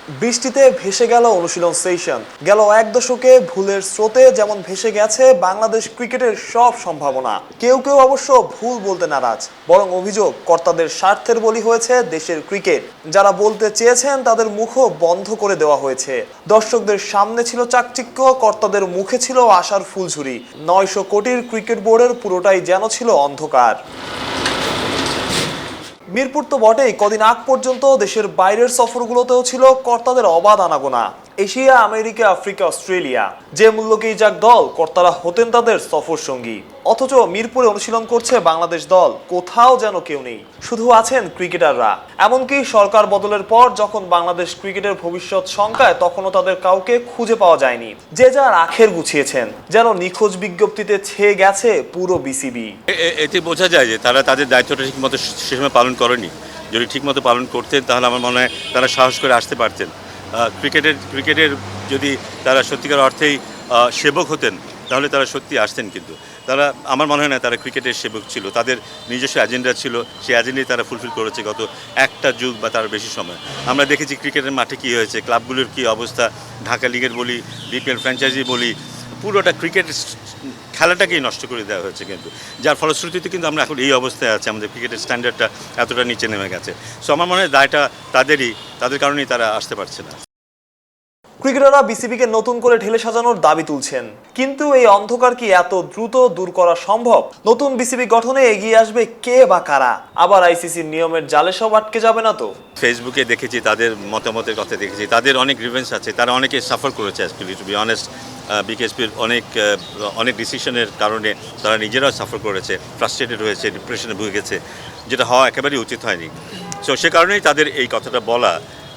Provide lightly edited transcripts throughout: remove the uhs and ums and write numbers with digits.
বৃষ্টিতে ভেসে গেল অনুশীলন সেশন। গেল এক দশকে ভুলের স্রোতে যেমন ভেসে গেছে বাংলাদেশ ক্রিকেটের সব সম্ভাবনা। কেউ কেউ অবশ্য ভুল বলতে নারাজ, বরং অভিযোগ কর্তাদের স্বার্থের বলি হয়েছে দেশের ক্রিকেট। যারা বলতে চেয়েছেন তাদের মুখও বন্ধ করে দেওয়া হয়েছে। দর্শকদের সামনে ছিল চাকচিক্য, কর্তাদের মুখে ছিল আশার ফুলঝুরি। 900 কোটির ক্রিকেট বোর্ডের পুরোটাই যেন ছিল অন্ধকার। মিরপুর তো বটেই, কদিন আগ পর্যন্ত দেশের বাইরের সফরগুলোতেও ছিল কর্তাদের অবাধ আনাগোনা। এশিয়া, আমেরিকা, আফ্রিকা, অস্ট্রেলিয়া, যে মূল্যকেই যাক দল, কর্তারা হতেন তাদের সফর সঙ্গী। অথচ মিরপুরে অনুশীলন করছে বাংলাদেশ দল, কোথাও যেন কেউ নেই, শুধু আছেন ক্রিকেটাররা। এমনকি সরকার বদলের পর যখন বাংলাদেশ ক্রিকেটের ভবিষ্যৎ শঙ্কায়, তখনও তাদের কাউকে খুঁজে পাওয়া যায়নি। যে যার আখের গুছিয়েছেন, যেন নিখোঁজ বিজ্ঞপ্তিতে ছেয়ে গেছে পুরো বিসিবি। এতে বোঝা যায় যে তারা তাদের দায়িত্বটা ঠিকমতো সে সময় পালন করেনি। যদি ঠিকমতো পালন করতেন তাহলে আমার মনে হয় তারা সাহস করে আসতে পারতেন। ক্রিকেটের যদি তারা সত্যিকার অর্থেই সেবক হতেন তাহলে তারা সত্যি আসতেন, কিন্তু তারা, আমার মনে হয় না তারা ক্রিকেটের সেবক ছিল। তাদের নিজস্ব এজেন্ডা ছিল, সেই এজেন্ডাই তারা ফুলফিল করেছে গত একটা যুগ বা তার বেশি সময়। আমরা দেখেছি ক্রিকেটের মাঠে কী হয়েছে, ক্লাবগুলোর কী অবস্থা, ঢাকা লিগের বলি, বিপিএল ফ্র্যাঞ্চাইজি বলি, পুরোটা ক্রিকেট খেলাটাকেই নষ্ট করে দেওয়া হয়েছে, কিন্তু যার ফলশ্রুতিতে কিন্তু আমরা এখন এই অবস্থায় আছি, আমাদের ক্রিকেটের স্ট্যান্ডার্ডটা এতটা নিচে নেমে গেছে। সো আমার মনে হয় দায়টা তাদের কারণেই তারা আসতে পারছে না। ক্রিকেটাররা বিসিবিকে নতুন করে ঢেলে সাজানোর দাবি তুলছেন, কিন্তু এই অন্ধকার কি এত দ্রুত দূর করা সম্ভব? নতুন বিসিবি গঠনে এগিয়ে আসবে কে বা কারা? আবার আইসিসির নিয়মের জালে সব আটকে যাবে না তো? ফেসবুকে দেখেছি তাদের মতামতের কথা, দেখেছি তাদের অনেক গ্রিভেন্স আছে, তারা অনেকে সাফার করেছে অ্যাকচুয়ালি, টু বি অনেস্ট। বিকেএসপির অনেক ডিসিশনের কারণে তারা নিজেরাও সাফার করেছে, ফ্রাস্ট্রেটেড হয়েছে, ডিপ্রেশনে ভুগে গেছে, যেটা হওয়া একেবারেই উচিত হয়নি। সো সে কারণেই তাদের এই কথাটা বলা,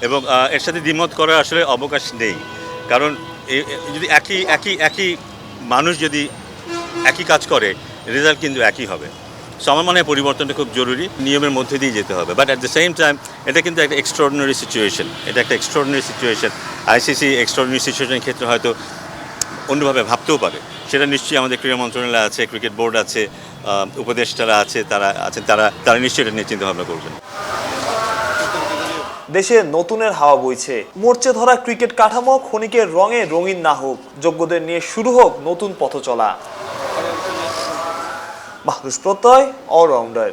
এবং এর সাথে দ্বিমত করার আসলে অবকাশ নেই। কারণ যদি একই মানুষ যদি একই কাজ করে, রেজাল্ট কিন্তু একই হবে। সো আমার মনে হয় পরিবর্তনটা খুব জরুরি, নিয়মের মধ্যে দিয়ে যেতে হবে। But at the same time এটা কিন্তু একটা এক্সট্রাঅর্ডিনারি সিচুয়েশন। আইসিসি এক্সট্রাঅর্ডিনারি সিচুয়েশনের ক্ষেত্রে হয়তো অন্যভাবে ভাবতেও পারে। সেটা নিশ্চয়ই আমাদের ক্রীড়া মন্ত্রণালয় আছে, ক্রিকেট বোর্ড আছে, উপদেষ্টারা আছে, তারা নিশ্চয়ই এটা নিয়ে চিন্তাভাবনা করবেন। দেশে নতুনের হাওয়া বইছে। মরচে ধরা ক্রিকেট কাঠামো ক্ষণিকের রঙে রঙিন না হোক, যোগ্যদের নিয়ে শুরু হোক নতুন পথ চলা। মাহরুজ প্রত্যয়, অলরাউন্ডার।